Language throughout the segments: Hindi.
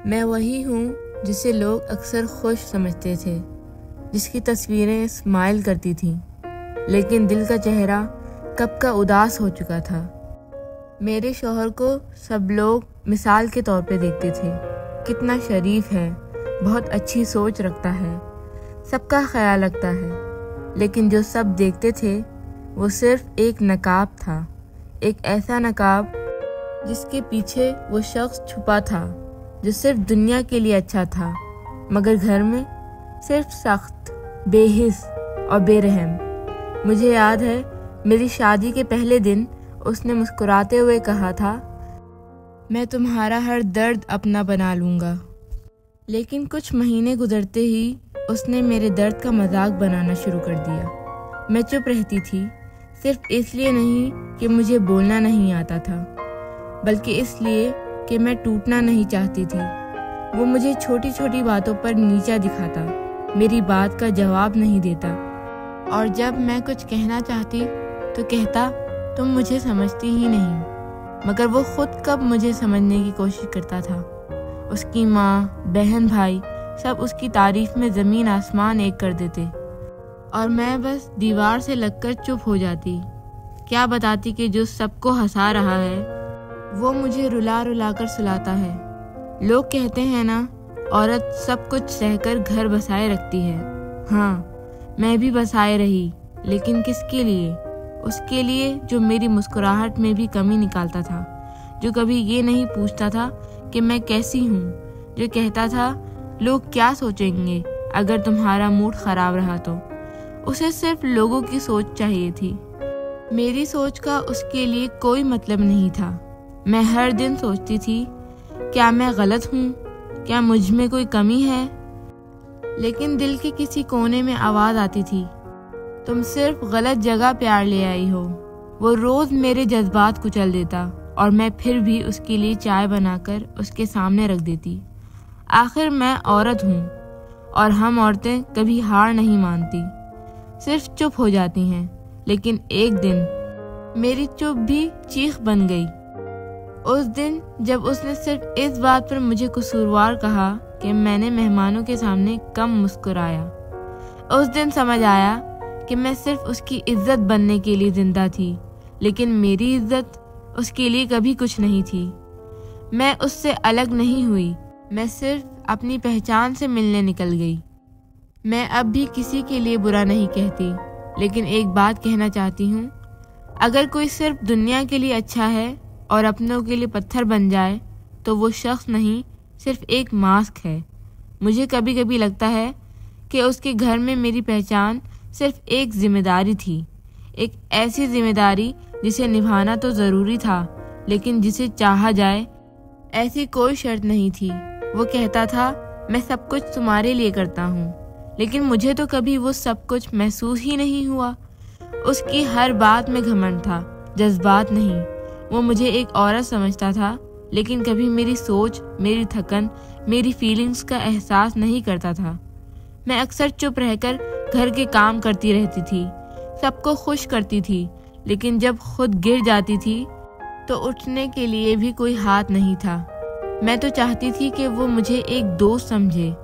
मैं वही हूँ जिसे लोग अक्सर खुश समझते थे, जिसकी तस्वीरें स्माइल करती थीं, लेकिन दिल का चेहरा कब का उदास हो चुका था। मेरे शौहर को सब लोग मिसाल के तौर पे देखते थे। कितना शरीफ है, बहुत अच्छी सोच रखता है, सबका ख्याल रखता है। लेकिन जो सब देखते थे वो सिर्फ एक नकाब था, एक ऐसा नकाब जिसके पीछे वो शख्स छुपा था जो सिर्फ दुनिया के लिए अच्छा था, मगर घर में सिर्फ सख्त, बेहिस और बेरहम। मुझे याद है मेरी शादी के पहले दिन उसने मुस्कुराते हुए कहा था, मैं तुम्हारा हर दर्द अपना बना लूँगा। लेकिन कुछ महीने गुजरते ही उसने मेरे दर्द का मजाक बनाना शुरू कर दिया। मैं चुप रहती थी, सिर्फ इसलिए नहीं कि मुझे बोलना नहीं आता था, बल्कि इसलिए कि मैं टूटना नहीं चाहती थी। वो मुझे छोटी छोटी बातों पर नीचा दिखाता, मेरी बात का जवाब नहीं देता, और जब मैं कुछ कहना चाहती तो कहता, तुम मुझे समझती ही नहीं। मगर वो खुद कब मुझे समझने की कोशिश करता था। उसकी माँ, बहन, भाई सब उसकी तारीफ में ज़मीन आसमान एक कर देते, और मैं बस दीवार से लगकर चुप हो जाती। क्या बताती कि जो सबको हंसा रहा है वो मुझे रुला रुला कर सुलाता है। लोग कहते हैं ना, औरत सब कुछ सहकर घर बसाए रखती है। हाँ, मैं भी बसाए रही, लेकिन किसके लिए? उसके लिए जो मेरी मुस्कुराहट में भी कमी निकालता था, जो कभी ये नहीं पूछता था कि मैं कैसी हूँ, जो कहता था लोग क्या सोचेंगे अगर तुम्हारा मूड खराब रहा तो। उसे सिर्फ लोगों की सोच चाहिए थी, मेरी सोच का उसके लिए कोई मतलब नहीं था। मैं हर दिन सोचती थी, क्या मैं गलत हूँ? क्या मुझ में कोई कमी है? लेकिन दिल के किसी कोने में आवाज़ आती थी, तुम सिर्फ गलत जगह प्यार ले आई हो। वो रोज़ मेरे जज्बात कुचल देता, और मैं फिर भी उसके लिए चाय बनाकर उसके सामने रख देती। आखिर मैं औरत हूँ, और हम औरतें कभी हार नहीं मानती, सिर्फ चुप हो जाती हैं। लेकिन एक दिन मेरी चुप भी चीख बन गई। उस दिन जब उसने सिर्फ इस बात पर मुझे कसूरवार कहा कि मैंने मेहमानों के सामने कम मुस्कुराया। उस दिन समझ आया कि मैं सिर्फ उसकी इज्जत बनने के लिए जिंदा थी, लेकिन मेरी इज्जत उसके लिए कभी कुछ नहीं थी। मैं उससे अलग नहीं हुई, मैं सिर्फ अपनी पहचान से मिलने निकल गई। मैं अब भी किसी के लिए बुरा नहीं कहती, लेकिन एक बात कहना चाहती हूँ, अगर कोई सिर्फ दुनिया के लिए अच्छा है और अपनों के लिए पत्थर बन जाए तो वो शख्स नहीं, सिर्फ एक मास्क है। मुझे कभी कभी लगता है कि उसके घर में मेरी पहचान सिर्फ एक जिम्मेदारी थी, एक ऐसी जिम्मेदारी जिसे निभाना तो ज़रूरी था, लेकिन जिसे चाहा जाए ऐसी कोई शर्त नहीं थी। वो कहता था, मैं सब कुछ तुम्हारे लिए करता हूँ, लेकिन मुझे तो कभी वो सब कुछ महसूस ही नहीं हुआ। उसकी हर बात में घमंड था, जज्बात नहीं। वो मुझे एक औरत समझता था, लेकिन कभी मेरी सोच, मेरी थकन, मेरी फीलिंग्स का एहसास नहीं करता था। मैं अक्सर चुप रहकर घर के काम करती रहती थी, सबको खुश करती थी, लेकिन जब खुद गिर जाती थी तो उठने के लिए भी कोई हाथ नहीं था। मैं तो चाहती थी कि वो मुझे एक दोस्त समझे,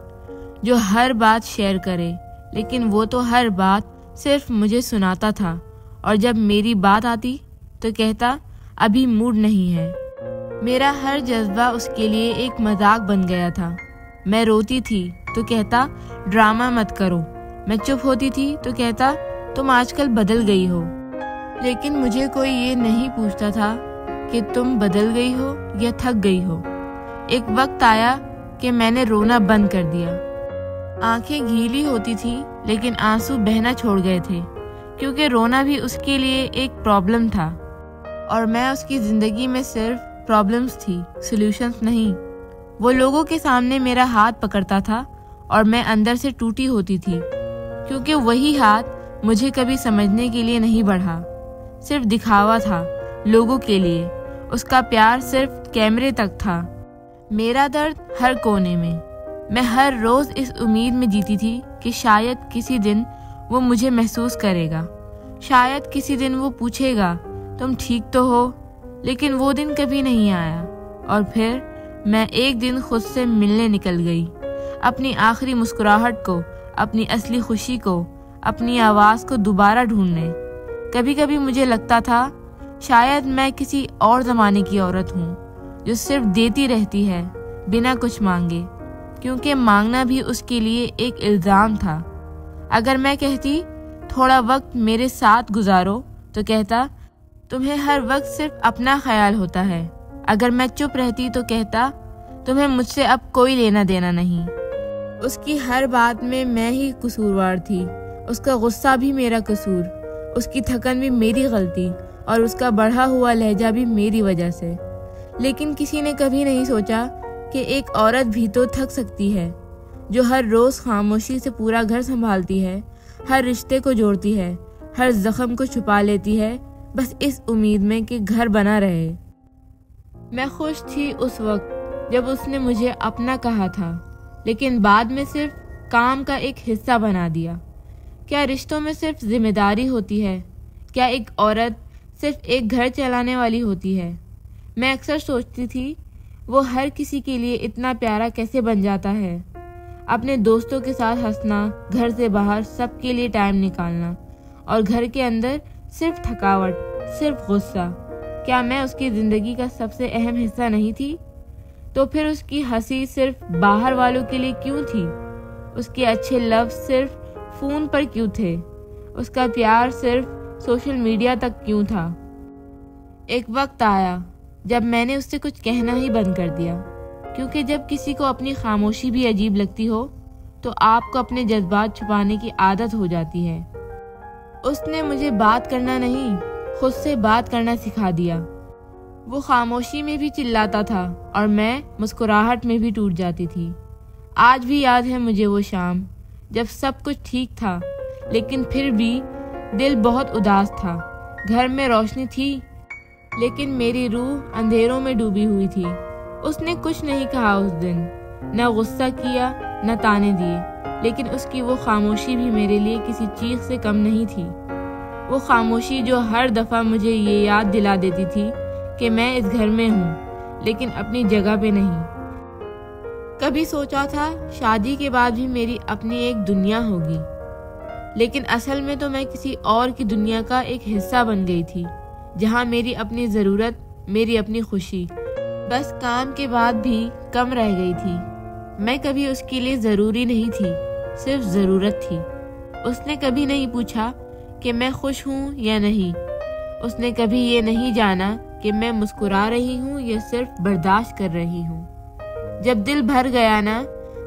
जो हर बात शेयर करे, लेकिन वो तो हर बात सिर्फ मुझे सुनाता था, और जब मेरी बात आती तो कहता, अभी मूड नहीं है। मेरा हर जज्बा उसके लिए एक मजाक बन गया था। मैं रोती थी तो कहता, ड्रामा मत करो। मैं चुप होती थी तो कहता, तुम आजकल बदल गई हो। लेकिन मुझे कोई ये नहीं पूछता था कि तुम बदल गई हो या थक गई हो। एक वक्त आया कि मैंने रोना बंद कर दिया। आंखें गीली होती थी, लेकिन आंसू बहना छोड़ गए थे, क्योंकि रोना भी उसके लिए एक प्रॉब्लम था, और मैं उसकी ज़िंदगी में सिर्फ प्रॉब्लम्स थी, सॉल्यूशंस नहीं। वो लोगों के सामने मेरा हाथ पकड़ता था और मैं अंदर से टूटी होती थी, क्योंकि वही हाथ मुझे कभी समझने के लिए नहीं बढ़ा, सिर्फ दिखावा था लोगों के लिए। उसका प्यार सिर्फ कैमरे तक था, मेरा दर्द हर कोने में। मैं हर रोज़ इस उम्मीद में जीती थी कि शायद किसी दिन वो मुझे महसूस करेगा, शायद किसी दिन वो पूछेगा, तुम ठीक तो हो। लेकिन वो दिन कभी नहीं आया, और फिर मैं एक दिन खुद से मिलने निकल गई, अपनी आखिरी मुस्कुराहट को, अपनी असली खुशी को, अपनी आवाज़ को दोबारा ढूंढने। कभी कभी मुझे लगता था शायद मैं किसी और ज़माने की औरत हूँ जो सिर्फ देती रहती है बिना कुछ मांगे, क्योंकि मांगना भी उसके लिए एक इल्ज़ाम था। अगर मैं कहती थोड़ा वक्त मेरे साथ गुजारो तो कहता तुम्हें हर वक्त सिर्फ अपना ख्याल होता है। अगर मैं चुप रहती तो कहता तुम्हें मुझसे अब कोई लेना देना नहीं। उसकी हर बात में मैं ही कसूरवार थी, उसका गुस्सा भी मेरा कसूर, उसकी थकन भी मेरी गलती और उसका बढ़ा हुआ लहजा भी मेरी वजह से। लेकिन किसी ने कभी नहीं सोचा कि एक औरत भी तो थक सकती है, जो हर रोज़ खामोशी से पूरा घर संभालती है, हर रिश्ते को जोड़ती है, हर जख्म को छुपा लेती है, बस इस उम्मीद में कि घर बना रहे। मैं खुश थी उस वक्त जब उसने मुझे अपना कहा था, लेकिन बाद में सिर्फ काम का एक हिस्सा बना दिया। क्या रिश्तों में सिर्फ जिम्मेदारी होती है? क्या एक औरत सिर्फ एक घर चलाने वाली होती है? मैं अक्सर सोचती थी वो हर किसी के लिए इतना प्यारा कैसे बन जाता है। अपने दोस्तों के साथ हंसना, घर से बाहर सबके लिए टाइम निकालना, और घर के अंदर सिर्फ थकावट, सिर्फ गुस्सा। क्या मैं उसकी ज़िंदगी का सबसे अहम हिस्सा नहीं थी? तो फिर उसकी हंसी सिर्फ बाहर वालों के लिए क्यों थी? उसके अच्छे लफ्ज़ सिर्फ फ़ोन पर क्यों थे? उसका प्यार सिर्फ सोशल मीडिया तक क्यों था? एक वक्त आया जब मैंने उससे कुछ कहना ही बंद कर दिया, क्योंकि जब किसी को अपनी खामोशी भी अजीब लगती हो तो आपको अपने जज्बात छुपाने की आदत हो जाती है। उसने मुझे बात करना नहीं, खुद से बात करना सिखा दिया। वो खामोशी में भी चिल्लाता था और मैं मुस्कुराहट में भी टूट जाती थी। आज भी याद है मुझे वो शाम जब सब कुछ ठीक था, लेकिन फिर भी दिल बहुत उदास था। घर में रोशनी थी, लेकिन मेरी रूह अंधेरों में डूबी हुई थी। उसने कुछ नहीं कहा उस दिन, न गुस्सा किया न ताने दिए, लेकिन उसकी वो खामोशी भी मेरे लिए किसी चीज़ से कम नहीं थी। वो खामोशी जो हर दफ़ा मुझे ये याद दिला देती थी कि मैं इस घर में हूँ, लेकिन अपनी जगह पे नहीं। कभी सोचा था शादी के बाद भी मेरी अपनी एक दुनिया होगी, लेकिन असल में तो मैं किसी और की दुनिया का एक हिस्सा बन गई थी, जहाँ मेरी अपनी ज़रूरत, मेरी अपनी खुशी बस काम के बाद भी कम रह गई थी। मैं कभी उसके लिए ज़रूरी नहीं थी, सिर्फ ज़रूरत थी। उसने कभी नहीं पूछा कि मैं खुश हूँ या नहीं। उसने कभी ये नहीं जाना कि मैं मुस्कुरा रही हूँ या सिर्फ बर्दाश्त कर रही हूँ। जब दिल भर गया ना,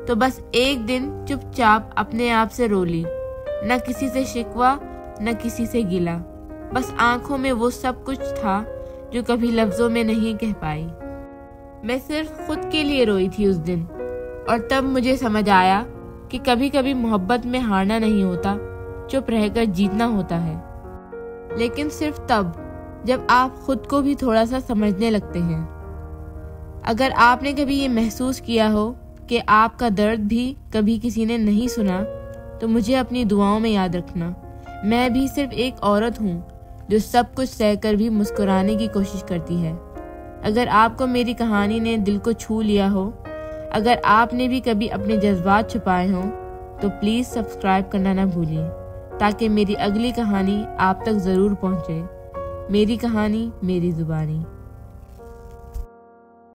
तो बस एक दिन चुपचाप अपने आप से रो ली, न किसी से शिकवा न किसी से गिला। बस आंखों में वो सब कुछ था जो कभी लफ्जों में नहीं कह पाई। मैं सिर्फ खुद के लिए रोई थी उस दिन, और तब मुझे समझ आया कि कभी कभी मोहब्बत में हारना नहीं होता, चुप रहकर जीतना होता है। लेकिन सिर्फ तब जब आप खुद को भी थोड़ा सा समझने लगते हैं। अगर आपने कभी ये महसूस किया हो कि आपका दर्द भी कभी किसी ने नहीं सुना, तो मुझे अपनी दुआओं में याद रखना। मैं भी सिर्फ एक औरत हूँ जो सब कुछ सहकर भी मुस्कुराने की कोशिश करती है। अगर आपको मेरी कहानी ने दिल को छू लिया हो, अगर आपने भी कभी अपने जज्बात छुपाए हों, तो प्लीज़ सब्सक्राइब करना ना भूलिए, ताकि मेरी अगली कहानी आप तक ज़रूर पहुँचे। मेरी कहानी, मेरी ज़ुबानी।